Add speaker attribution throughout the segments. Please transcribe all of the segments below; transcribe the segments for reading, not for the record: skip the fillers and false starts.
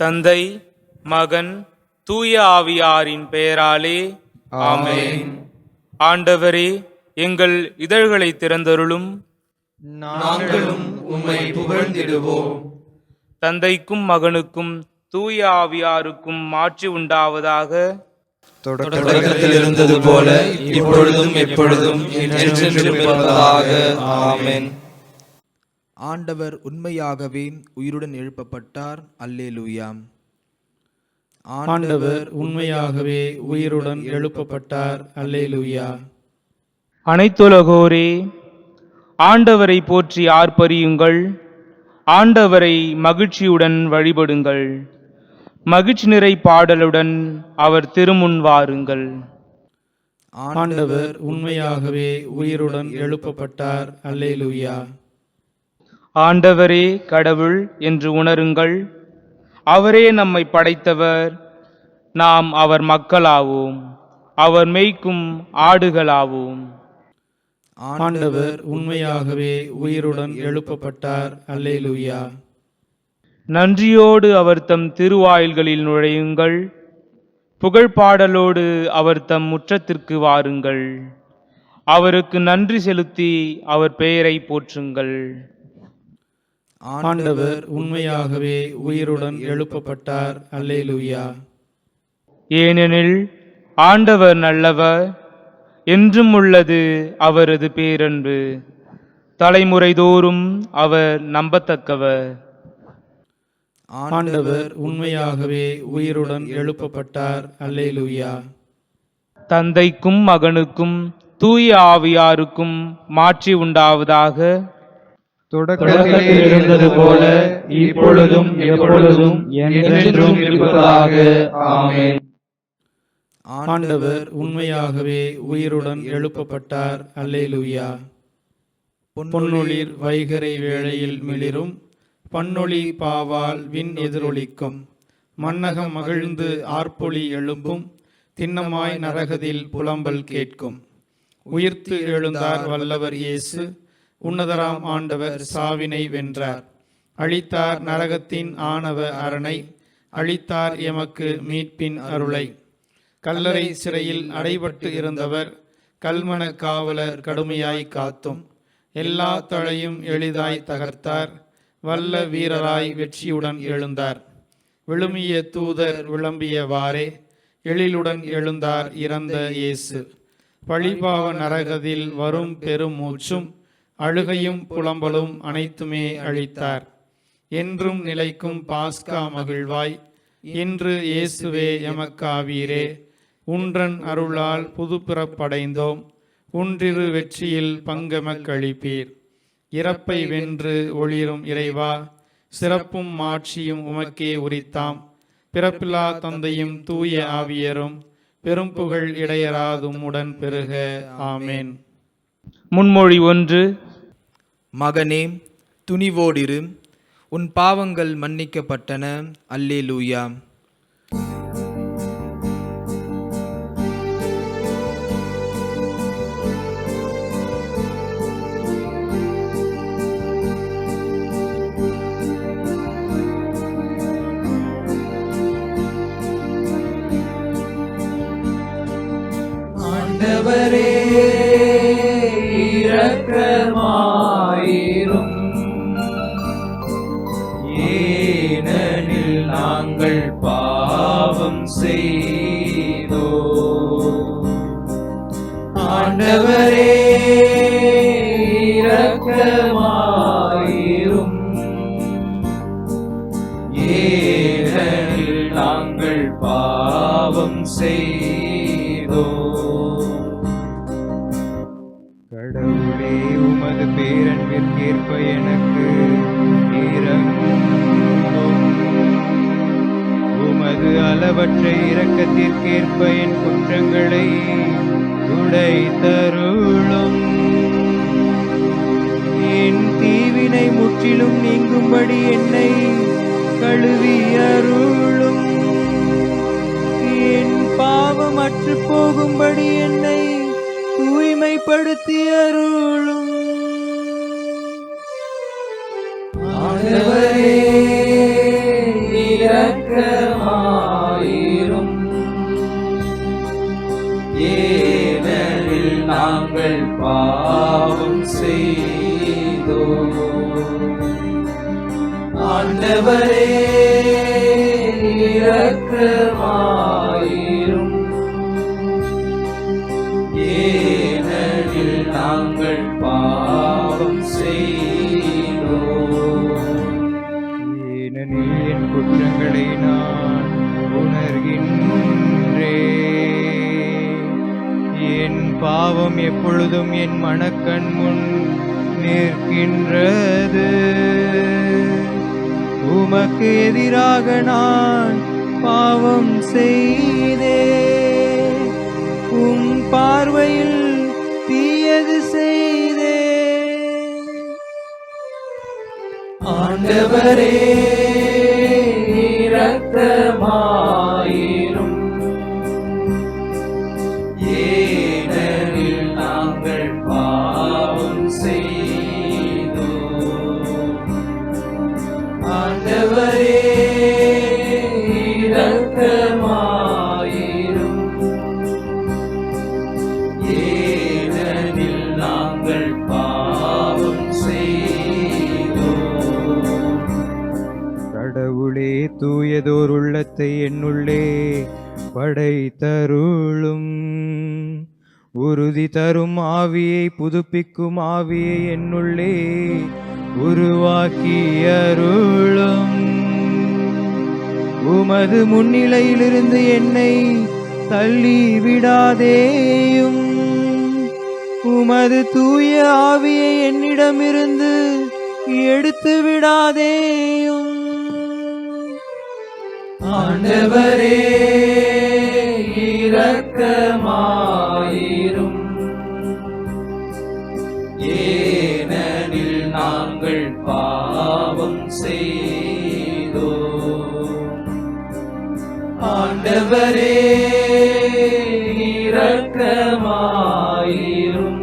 Speaker 1: தந்தை, மகன், தூய ஆவியாரின் பெயராலே ஆமென். ஆண்டவரே, எங்கள் இதழ்களை திறந்தருளும்,
Speaker 2: நாங்களும் உம்மை புகழ்ந்திடுவோம்.
Speaker 1: தந்தைக்கும் மகனுக்கும் தூய ஆவியாருக்கும் மாட்சி உண்டாவதாக.
Speaker 2: தொடக்கத்தில் இருந்தது போல இப்பொழுதும் எப்பொழுதும் என்றென்றும் இருப்பதாக. ஆமென்.
Speaker 3: ஆண்டவர் உண்மையாகவே உயிருடன் எழுப்பப்பட்டார். அல்லேலூயா.
Speaker 4: ஆண்டவர் உண்மையாகவே உயிருடன் எழுப்பப்பட்டார். அல்லேலூயா.
Speaker 1: அனைத்துலகோரே, ஆண்டவரை போற்றி ஆர்ப்பரியுங்கள். ஆண்டவரை மகிழ்ச்சியுடன் வழிபடுங்கள். மகிழ்ச்சி நிறை பாடலுடன் அவர் திருமுன் வாருங்கள்.
Speaker 4: ஆண்டவர் உண்மையாகவே உயிருடன் எழுப்பப்பட்டார். அல்லேலூயா.
Speaker 1: ஆண்டவரே கடவுள் என்று உணருங்கள். அவரே நம்மை படைத்தவர். நாம் அவர் மக்களாவோம், அவர் மேய்க்கும் ஆடுகளாவோம்.
Speaker 4: ஆண்டவர் உண்மையாகவே உயிருடன் எழுப்பப்பட்டார். அல்லேலூயா.
Speaker 1: நன்றியோடு அவர் தம் திருவாயில்களில் நுழையுங்கள். புகழ்பாடலோடு அவர் தம் முற்றத்திற்கு வாருங்கள். அவருக்கு நன்றி செலுத்தி அவர் பெயரை போற்றுங்கள்.
Speaker 4: ஆண்டவர் உண்மையாகவே உயிருடன் எழுப்பப்பட்டார். அல்லேலூயா.
Speaker 1: ஏனெனில் ஆண்டவர் நல்லவர், என்றும் உள்ளது அவரது பேரன்பு. தலைமுறை தோறும் அவர் நம்பத்தக்கவர்.
Speaker 4: ஆண்டவர் உண்மையாகவே உயிருடன் எழுப்பப்பட்டார். அல்லேலூயா.
Speaker 1: தந்தைக்கும் மகனுக்கும் தூய ஆவியாருக்கும் மாட்சி உண்டாவதாக.
Speaker 2: தொடக்கத்தில் இருந்தது போல இப்பொழுதும் எப்பொழுதும் என்றென்றும் இருப்பதாக. ஆமென்.
Speaker 4: ஆண்டவர் உண்மையாகவே உயிருடன் எழுப்பப்பட்டார். அல்லேலூயா. பொன்னொளிர் வைகரை வேளையில் மிளிரும், பன்னொளி பாவால் விண் எதிரொலிக்கும். மன்னகம் மகிழ்ந்து ஆர்ப்பொலி எழும்பும், திண்ணமாய் நரகதில் புலம்பல் கேட்கும். உயிர்த்து எழுந்தார் வல்லவர் இயேசு, உன்னதராம் ஆண்டவர் சாவினை வென்றார். அழித்தார் நரகத்தின் ஆணவ அரணை, அழித்தார் எமக்கு மீட்பின் அருளை. கல்லறை சிறையில் அடைபட்டு இருந்தவர், கல்மன காவலர் கடுமையாய் காத்தும். எல்லா தளையும் எளிதாய் தகர்த்தார், வல்ல வீரராய் வெற்றியுடன் எழுந்தார். விழுமிய தூதர் விளம்பியவாறே எழிலுடன் எழுந்தார் இறந்த இயேசு. பழிபாவ நரகதில் வரும் பெரும் மூச்சும் அழுகையும் புலம்பலும் அனைத்துமே அழித்தார். என்றும் நிலைக்கும் பாஸ்கா மகிழ்வாய் இன்று இயேசுவே எமக்காவீரே. உன்றன் அருளால் புது பிறப்படைந்தோம், உன்றிரு வெற்றியில் பங்கெமக்களிப்பீர். இறப்பை வென்று ஒளிரும் இறைவா, சிறப்பும் மாட்சியும் உமக்கே உரித்தாம். பிறப்பில்லா தந்தையும் தூய ஆவியரும் பெரும் புகழ் இடையராதும் உடன் பெருக. ஆமேன்.
Speaker 1: முன்மொழி 1.
Speaker 3: மகனே, துணிவோடிரு, உன் பாவங்கள் மன்னிக்கப்பட்டன. அல்லேலூயா.
Speaker 2: ஆண்டவரே இரக்கமாயிரும், ஏனெனில் நாங்கள் பாவம் செய்தோம். ஆண்டவரே இரக்கமாயிரும், ஏனெனில் நாங்கள் பாவம் செய்தோம்.
Speaker 5: கடவுளே, உமது பேரன்பிற்கேற்ப எனக்கு இரங்கும். உமது அளவற்ற இரக்கத்திற்கேற்ப என் குற்றங்களை துடைத்தருளும். என் தீவினை முற்றிலும் நீங்கும்படி என்னை கழுவி அருளும். என் பாவம் அற்று போகும்படி என்னை தூய்மைப்படுத்தி அருளும்.
Speaker 2: ஆண்டவரே இரக்கமாயிரும், ஏனெனில் நாங்கள் பாவம் செய்தோம். ஆண்டவரே இரக்கமாயிரும். ஏனெனில் நாங்கள் பாவம் செய்தோம்.
Speaker 5: ஏனெனில் என் குற்றங்களை நான் உணர்கின்றேன். என் பாவம் எப்பொழுதும் என் மனக்கண் முன் நிற்கின்றது. உமக்கு எதிராக நான் பாவம் செய்தேன். உம் பார்வையில் தீயது செய்தேன்.
Speaker 2: ஆண்டவரே இரக்கமாயிரும். ஏனெனில் நாங்கள் பாவம் செய்தோம். ஆண்டவரே இரக்கமாயிரும். ஏனெனில் நாங்கள் பாவம் செய்தோம்.
Speaker 5: கடவுளே, தூயதோர் உள்ளத்தை என்னுள்ளே படைத்தருளும். உறுதி தரும் ஆவியை, புதுப்பிக்கும் ஆவியை என்னுள்ளே உருவாக்கி அருளும். உமது முன்னிலையிலிருந்து என்னை தள்ளி விடாதேயும். உமது தூய ஆவியை என்னிடமிருந்து எடுத்து விடாதேயும்.
Speaker 2: ஆண்டவரே இரக்கமாயிரும். ஏனெனில் நாங்கள் பாவம் செய்தோம். ஆண்டவரே இரக்கமாயிரும்.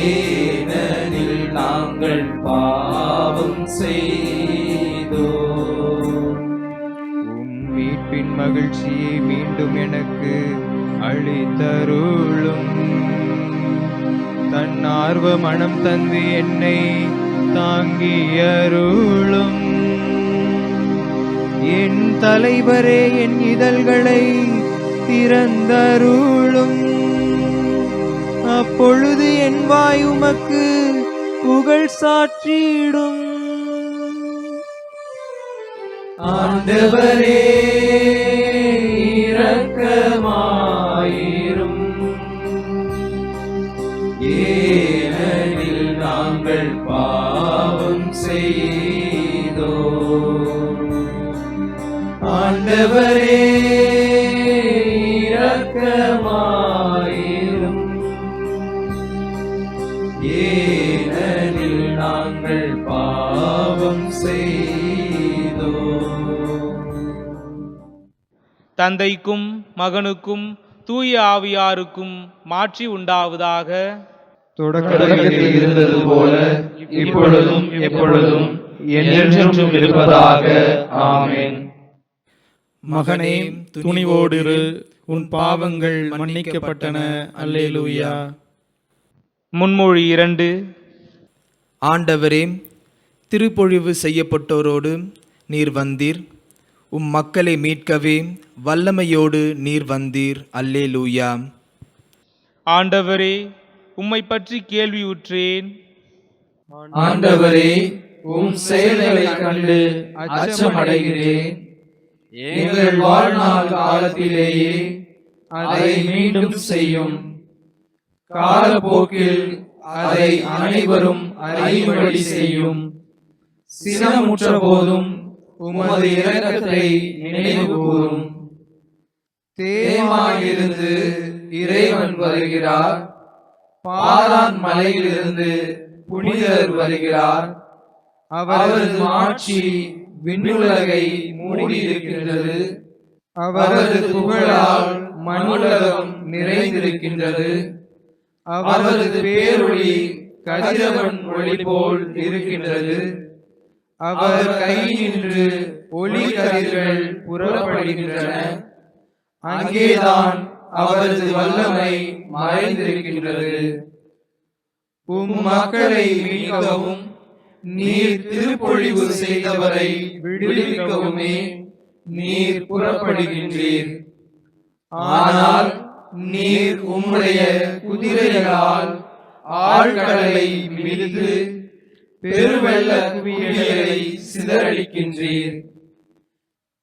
Speaker 2: ஏனெனில் நாங்கள் பாவம் செய்தோம்.
Speaker 5: உம் மீட்பின் மகிழ்ச்சியை மீண்டும் எனக்கு அளித்தருளும். தன்னார்வ மனம் தந்து என்னை தாங்கி அருளும். என் தலைவரே, என் இதழ்களை திறந்தருளும். அப்பொழுது என் வாய் உமக்கு புகழ் சாற்றிடும்.
Speaker 2: ஆண்டவரே இரக்கமாயிரும். ஏனெனில் நாங்கள் பாவம் செய்தோம். ஆண்டவரே இரக்கமாயிரும். ஏனெனில் நாங்கள் பாவம் செய்தோம்.
Speaker 1: தந்தைக்கும் மகனுக்கும் தூய ஆவியாருக்கும் மாட்சி உண்டாவதாக.
Speaker 2: தொடக்கத்தில் இருந்தது போல இப்பொழுதும் எப்பொழுதும் என்றென்றும் இருப்பதாக. ஆமென்.
Speaker 4: மகனே, துணிவோடிரு, உன் பாவங்கள் மன்னிக்கப்பட்டன. அல்லேலூயா.
Speaker 1: முன்மொழி 2.
Speaker 3: ஆண்டவரே, திருப்பொழிவு செய்யப்பட்டோரோடு நீர் வந்தீர். உம் மக்களை மீட்கவே வல்லமையோடு நீர் வந்தீர். அல்லேலூயா.
Speaker 1: ஆண்டவரே, உம்மை பற்றி கேள்வியுற்றேன்.
Speaker 2: ஆண்டவரே, உம் செயல்களை கண்டு அச்சமடைகிறேன். எங்கள் வாழ்நாள் காலத்திலேயே அதை மீண்டும் செய்யும். காலப்போக்கில் அதை அனைவரும் அறியும்படி செய்யும். சினமுற்ற போதும் உமது இரக்கத்தை நினைவு கூரும். தேமாயிலிருந்து இறைவன் வருகிறார். பாரான் மலையிலிருந்து புனிதர் வருகிறார். அவரது ஆட்சி விண்ணுலகை மூடியிருக்கின்றது. அவரது புகழால் மண்ணுலகம் நிறைந்திருக்கின்றது. அவரது பேரொளி கதிரவன் ஒளி போல் இருக்கின்றது. அவர் கையினின்று ஒளி கதிர்கள் புறப்படுகின்றன. அங்கேதான் அவரது வல்லமை மறைந்திருக்கின்றது. உம் மக்களை மீட்கவும் நீர் திருப்பொழிவு செய்தவரை விடுவிக்கவுமே நீர் புறப்படுகின்றீர். ஆனால் நீர் உம்முடைய குதிரைகளால் ஆழ்கடலை மிதித்து பெருவெள்ள குவியலை சிதறடிக்கின்றீர்.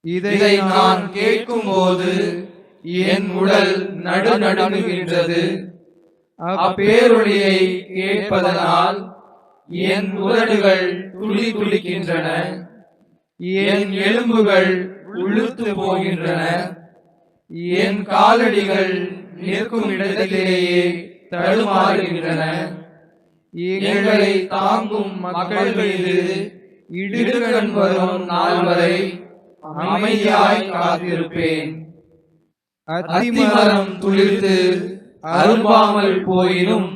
Speaker 2: இதை நான் கேட்கும்போது என் உடல் நடுநடுங்குகின்றது. அப்பேரொளியை கேட்பதனால் என் உதடுகள் துளி துளிக்கின்றன, என் எலும்புகள் உளுத்து போகின்றன, என் காலடிகள் நிற்கும் இடத்திலேயே தடுமாறுகின்றன. எங்களை தாங்கும் மக்கள் மீது இடுக்கண் வரும் நாள் வரை அமைதியாய் காத்திருப்பேன். அத்திமரம் துளிர்த்து அரும்பாமல் போயினும்,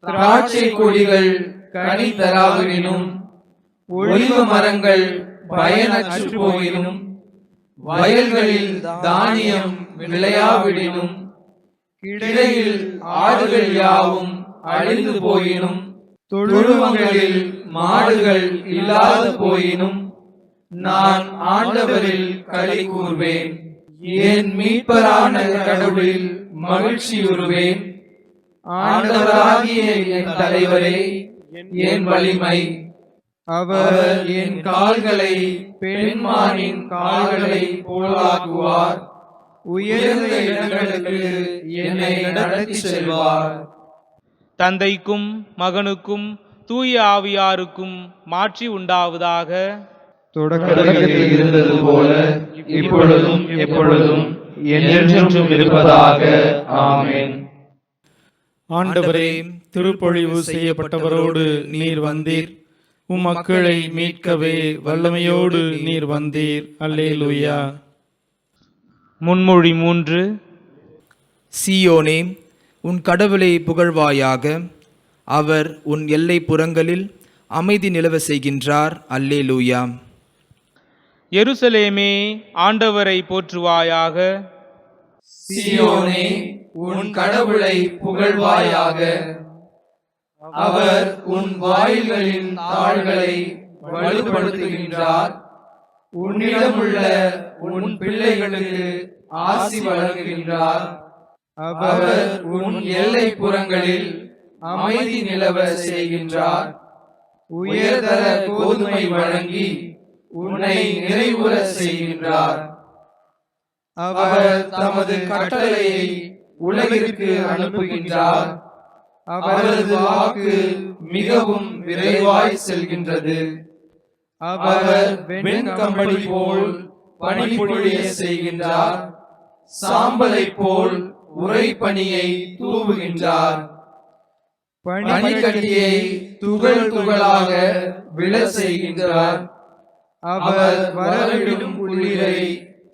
Speaker 2: திராட்சை கொடிகள் கனி தராவினும், ஒலிவ மரங்கள் பயனற்று போயினும், வயல்களில் தானியம் விளையாவிடினும், கிடையில் ஆடுகள் யாவும் அழிந்து போயினும், தொழுவங்களில் மாடுகள் இல்லாது போயினும், நான் ஆண்டவரில் களி கூர்வேன். என் மீட்பரான கடவுளில் மகிழ்ச்சியுறுவேன். ஆண்டவராகிய என் தலைவரே, என் வலிமை. அவர் என் கால்களை பெண்மானின் கால்களை போலாக்குவார். உயர்ந்த இடங்களுக்கு என்னை நடத்தி செல்வார்.
Speaker 1: தந்தைக்கும் மகனுக்கும் தூய ஆவியாருக்கும் மாட்சி உண்டாவதாக.
Speaker 2: தொடக்கத்தில் இருந்தது போல இப்பொழுதும் எப்பொழுதும் என்றென்றும் இருப்பதாக. ஆமென்.
Speaker 4: ஆண்டவரே, திருப்பொழிவு செய்யப்பட்டவரோடு நீர் வந்தீர். உம் மக்களை மீட்கவே வல்லமையோடு நீர் வந்தீர். அல்லேலூயா.
Speaker 1: முன்மொழி 3.
Speaker 3: சீயோனே, உன் கடவுளை புகழ்வாயாக. அவர் உன் எல்லை புறங்களில் அமைதி நிலவ செய்கின்றார். அல்லேலூயா.
Speaker 1: எருசலேமே, ஆண்டவரை போற்றுவாயாக.
Speaker 2: சீயோனே, உன் கடவுளை புகழ்வாயாக. அவர் உன் வாயில்களின் தாள்களை வலுப்படுத்துகின்றார். உன்னிடமுள்ள உன் பிள்ளைகளுக்கு ஆசி வழங்குகின்றார். அவர் உன் எல்லை புறங்களில் அமைதி நிலவ செய்கின்றார். உயர்தர கோதுமை வழங்கி உன்னை நிறைவுற செய்கின்றார். அவர் தமது கட்டளையை உலகிற்கு அனுப்புகின்றார். அவரது வாக்கு மிகவும் விரைவாய் செல்கின்றது. அவர் வெண்கம்பளி போல் பனிப்பொழிய செய்கின்றார். சாம்பலை போல் உறைபனியை தூவுகின்றார். பனிக்கட்டியை துகள் துகளாக விழ செய்கின்றார். அவர் வரவிடும் குளிரை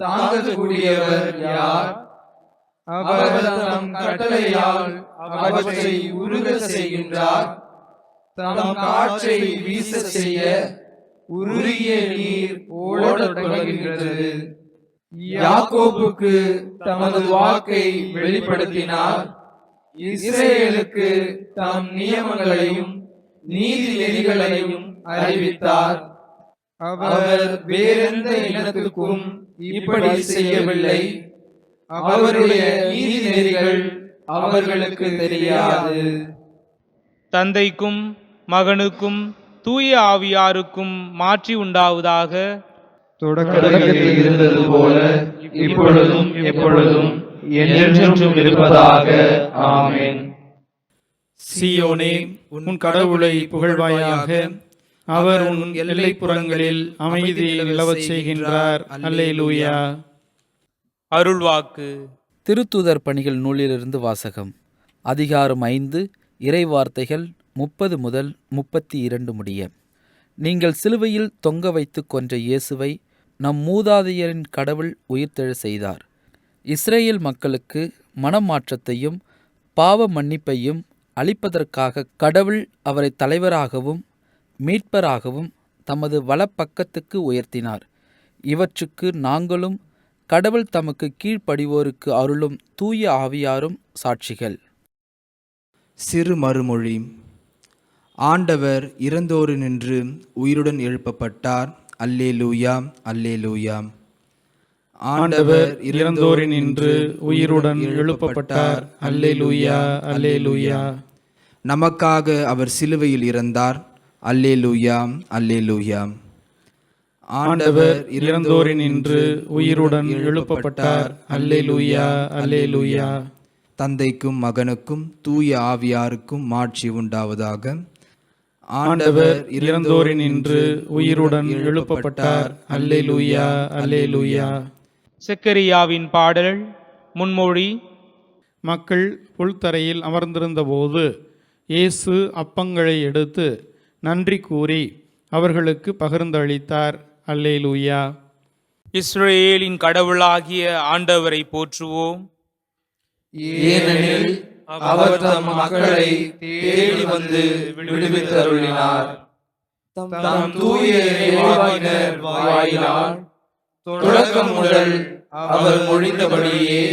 Speaker 2: தாங்கக்கூடியவர் யார்? அவர் தம் கட்டளையால் அவற்றை உருக செய்கின்றார். தம் காற்றை வீச செய்ய உருகிய நீர் ஓடத் தொடங்குகின்றது. யாக்கோபுக்கு தமது வாக்கை வெளிப்படுத்தினார். இஸ்ரேலுக்கு தம் நியமங்களையும் நீதி நெறிகளையும் அறிவித்தார். அவர் வேறெந்த இனத்துக்கும் இப்படி செய்யவில்லை. அவருடைய நீதி நெறிகள் அவர்களுக்கு தெரியாது.
Speaker 1: தந்தைக்கும் மகனுக்கும் தூய ஆவியாருக்கும் மாட்சி உண்டாவதாக.
Speaker 2: தொடக்கத்தில் இருந்தது போல இப்பொழுதும் எப்பொழுதும் என்றென்றும் இருப்பதாக. ஆமென்.
Speaker 4: சீயோனே, உன் கடவுளை புகழ்வாயாக. அவர் உன் எல்லைப்புறங்களில் அமைதி நிலவச் செய்கின்றார். அல்லேலூயா.
Speaker 1: அருள்வாக்கு.
Speaker 6: திருத்தூதர் பணிகள் நூலிலிருந்து வாசகம். அதிகாரம் 5, இறைவார்த்தைகள் 30 முதல் 32 முடிய. நீங்கள் சிலுவையில் தொங்க வைத்து கொன்ற இயேசுவை நம் மூதாதையரின் கடவுள் உயிர்த்தெழ செய்தார். இஸ்ரேல் மக்களுக்கு மனமாற்றத்தையும் பாவ மன்னிப்பையும் அளிப்பதற்காக கடவுள் அவரை தலைவராகவும் மீட்பராகவும் தமது வலப்பக்கத்துக்கு உயர்த்தினார். இவற்றுக்கு நாங்களும் கடவுள் தமக்கு கீழ்ப்படிவோருக்கு அருளும் தூய ஆவியாரும் சாட்சிகள்.
Speaker 3: சிறு மறுமொழி. ஆண்டவர் இறந்தோரினின்று உயிருடன் எழுப்பப்பட்டார். அல்லேலூயா, அல்லேலூயா.
Speaker 4: ஆண்டவர் இறந்தோரினின்று உயிருடன் எழுப்பப்பட்டார். அல்லேலூயா, அல்லேலூயா.
Speaker 3: நமக்காக அவர் சிலுவையில் இறந்தார். அல்லேலூயா, அல்லேலூயா.
Speaker 4: ஆண்டவர் இறந்தோரினின்று உயிருடன் எழுப்பப்பட்டார். அல்லேலூயா, அல்லேலூயா.
Speaker 3: தந்தைக்கும் மகனுக்கும் தூய ஆவியாருக்கும் மாட்சி உண்டாவதாக.
Speaker 4: ஆண்டவர் இறந்தோரினின்று உயிருடன் எழுப்பப்பட்டார். அல்லேலூயா, அல்லேலூயா.
Speaker 1: செக்கரியாவின் பாடல் முன்மொழி.
Speaker 4: மக்கள் புல்தரையில் அமர்ந்திருந்தபோது இயேசு அப்பங்களை எடுத்து நன்றி கூறி அவர்களுக்கு பகிர்ந்தளித்தார். அல்லேலூயா.
Speaker 1: இஸ்ரவேலின் கடவுளாகிய ஆண்டவரை போற்றுவோம்.
Speaker 2: ஏனெனில் அவர் தம் மக்களை தேடி வந்து விடுவித்தருளினார். தம் தூய இறைவாக்கினர் வாயிலால் தொடக்கம் முதல் அவர் மொழிந்தபடியே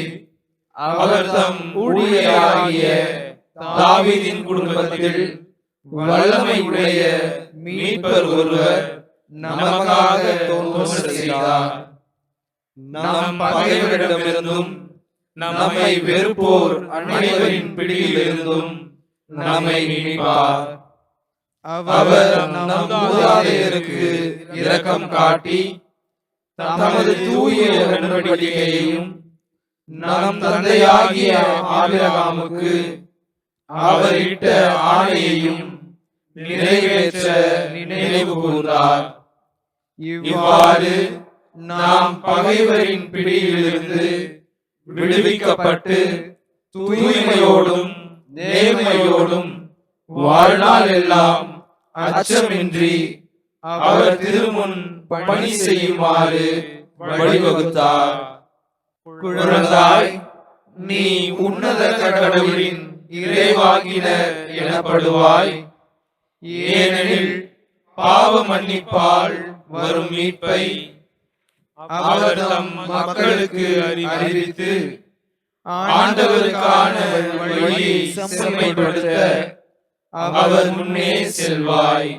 Speaker 2: அவர் தம் ஊழியராகிய தாவீதின் குடும்பத்தில் வல்லமை உடைய மீட்பர் ஒருவர் நமக்காக தோன்ற செய்தார். நம் பகைவரிடமிருந்தும் நம்மை வெறுப்போர் அனைவரின் பிடியிலிருந்தும் நம்மை மீட்பார். அவர் நம் மூதாதையருக்கு இரக்கம் காட்டி தமது தூய உடன்படிக்கையையும் நம் தந்தையாகிய ஆபிரகாமுக்கு அவர் இட்ட ஆணையையும் நிறைவேற்ற நினைவு கூர்ந்தார். இவ்வாறு நாம் பகைவரின் பிடியிலிருந்து விடுவிக்கப்பட்டு தூய்மையோடும் நேர்மையோடும் வாழ்நாள் எல்லாம் அச்சமின்றி அவர் திருமுன் பணி செய்யுமாறு வழிவகுத்தார். குழந்தாய், நீ உன்னத கடவுளின் இறைவாக்கினர் எனப்படுவாய். ஏனெனில் பாவ மன்னிப்பால் வரும் மீட்பை அவர் தம் மக்களுக்கு அறிவித்து ஆண்டவருக்கான வழியை செம்மைப்படுத்த அவர் முன்னே செல்வாய்.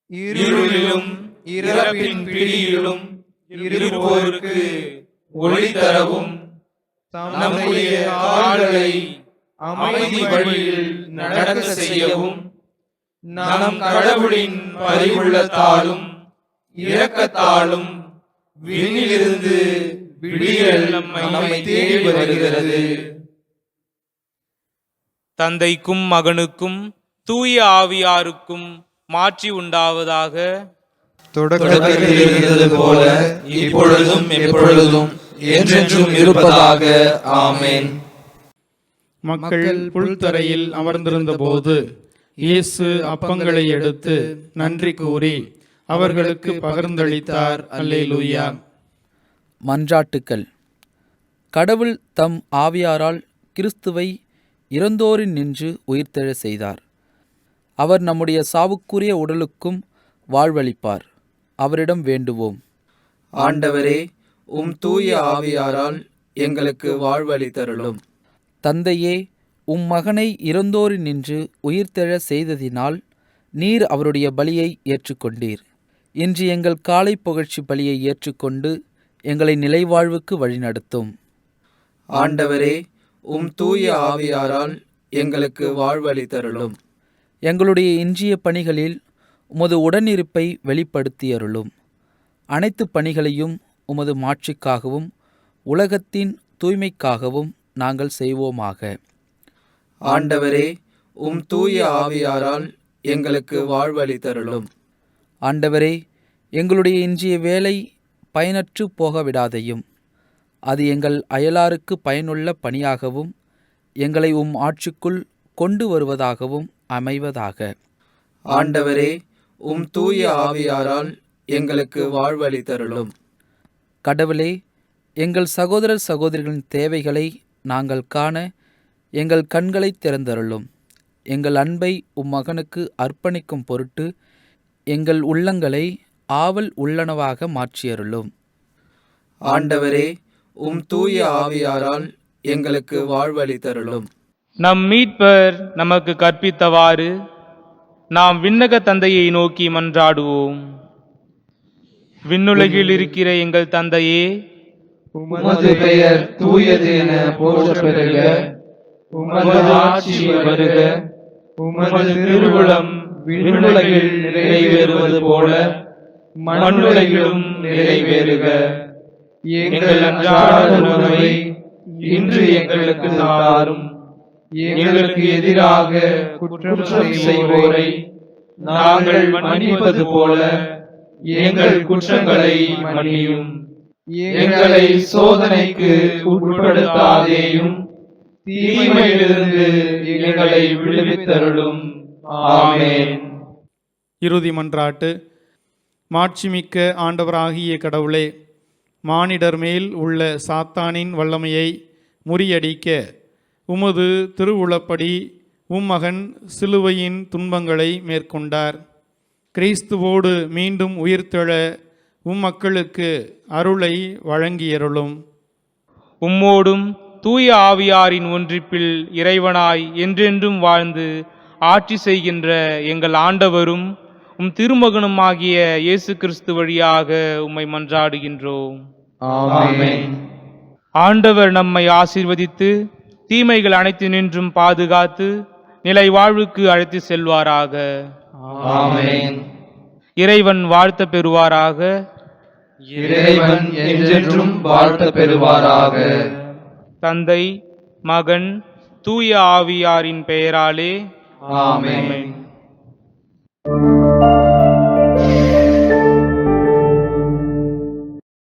Speaker 2: இருளிலும் இறப்பின் பிடியிலும் இருப்போருக்கு ஒளி தரவும் நம்முடைய கால்களை அமைதி வழியில் நடக்க செய்யவும் நம் கடவுளின் பரிவுள்ளத்தாலும் இரக்கத்தாலும் விண்ணிலிருந்து விடியல் நம்மை தேடி வருகிறது.
Speaker 1: தந்தைக்கும் மகனுக்கும் தூய ஆவியாருக்கும் மாட்சி உண்டாவதாக.
Speaker 2: தொடக்கத்தில் இருந்தது போல இப்பொழுதும் எப்பொழுதும் என்றென்றும் இருப்பதாக. ஆமென்.
Speaker 4: மக்கள் புல்தரையில் அமர்ந்திருந்தபோது இயேசு அப்பங்களை எடுத்து நன்றி கூறி அவர்களுக்கு பகிர்ந்தளித்தார். அல்லேலூயா.
Speaker 6: மன்றாட்டுக்கள். கடவுள் தம் ஆவியாரால் கிறிஸ்துவை இறந்தோரின் நின்று உயிர்த்தெழ செய்தார். அவர் நம்முடைய சாவுக்குரிய உடலுக்கும் வாழ்வளிப்பார். அவரிடம் வேண்டுவோம்.
Speaker 2: ஆண்டவரே, உம் தூய ஆவியாரால் எங்களுக்கு வாழ்வளித்தருளும்.
Speaker 6: தந்தையே, உம் மகனை இறந்தோரின் நின்று உயிர்த்தெழ செய்ததினால் நீர் அவருடைய பலியை ஏற்றுக்கொண்டீர். இன்று எங்கள் காலை புகழ்ச்சி பலியை ஏற்றுக்கொண்டு எங்களை நிலைவாழ்வுக்கு வழிநடத்தும்.
Speaker 2: ஆண்டவரே, உம் தூய ஆவியாரால் எங்களுக்கு வாழ்வளித்தருளும்.
Speaker 6: எங்களுடைய இன்றைய பணிகளில் உமது உடனிருப்பை வெளிப்படுத்தியருளும். அனைத்து பணிகளையும் உமது மாட்சிக்காகவும் உலகத்தின் தூய்மைக்காகவும் நாங்கள் செய்வோமாக.
Speaker 2: ஆண்டவரே, உம் தூய ஆவியாரால் எங்களுக்கு வாழ்வளித்தருளும்.
Speaker 6: ஆண்டவரே, எங்களுடைய இன்றைய வேலை பயனற்று போக விடாதையும். அது எங்கள் அயலாருக்கு பயனுள்ள பணியாகவும் எங்களை உம் ஆட்சிக்குள் கொண்டு வருவதாகவும் அமைவதாக.
Speaker 2: ஆண்டவரே, உம் தூய ஆவியாரால் எங்களுக்கு வாழ்வளித்தருளும்.
Speaker 6: கடவுளே, எங்கள் சகோதரர் சகோதரிகளின் தேவைகளை நாங்கள் காண எங்கள் கண்களை திறந்தருளும். எங்கள் அன்பை உம் மகனுக்கு அர்ப்பணிக்கும் பொருட்டு எங்கள் உள்ளங்களை ஆவல் உள்ளனவாக மாற்றியருளும்.
Speaker 2: ஆண்டவரே, உம் தூய ஆவியாரால் எங்களுக்கு வாழ்வளித்தருளும்.
Speaker 1: நம் மீட்பர் நமக்கு கற்பித்தவாறு நாம் விண்ணக தந்தையை நோக்கி மன்றாடுவோம். விண்ணுலகில் இருக்கிற எங்கள் தந்தையே,
Speaker 5: உமது பெயர் தூயது என போற்ற பெறுக. உமது ஆட்சி வருக. உமது திருவுளம் விண்ணுலகில் நிறைவேறுவது போல மண்ணுலகிலும் நிறைவேறுக. எங்கள் அன்றாட உணவை இன்று எங்களுக்கு தாரும். எங்களுக்கு எதிராக குற்றம் செய்வோரை நாங்கள் மன்னிப்பது போல எங்கள் குற்றங்களை மன்னியும். எங்களை சோதனைக்கு உட்படுத்தாதேயும், தீமையிலிருந்து எங்களை விடுவித்தருளும். ஆமென்.
Speaker 4: இறுதி மன்றாட்டு. மாட்சிமிக்க ஆண்டவராகிய கடவுளே, மானிடர் மேல் உள்ள சாத்தானின் வல்லமையை முறியடிக்க உமது திருவுளப்படி உம்மகன் சிலுவையின் துன்பங்களை மேற்கொண்டார். கிறிஸ்துவோடு மீண்டும் உயிர்த்தெழ உம்மக்களுக்கு அருளை வழங்கியருளும்.
Speaker 1: உம்மோடும் தூய ஆவியாரின் ஒன்றிப்பில் இறைவனாய் என்றென்றும் வாழ்ந்து ஆட்சி செய்கின்ற எங்கள் ஆண்டவரும் உம் திருமகனுமாகிய இயேசு கிறிஸ்து வழியாக உம்மை மன்றாடுகின்றோம்.
Speaker 5: ஆமென்.
Speaker 1: ஆண்டவர் நம்மை ஆசீர்வதித்து தீமைகள் அனைத்தினின்றும் பாதுகாத்து நிலை வாழ்வுக்கு அழைத்து செல்வாராக.
Speaker 5: ஆமென்.
Speaker 1: இறைவன் வாழ்த்த பெறுவாராக.
Speaker 5: இறைவன் என்றென்றும் வாழ்த்த பெறுவாராக.
Speaker 1: தந்தை, மகன், தூய ஆவியாரின் பெயராலே
Speaker 5: ஆமென்.
Speaker 1: ஆமென்.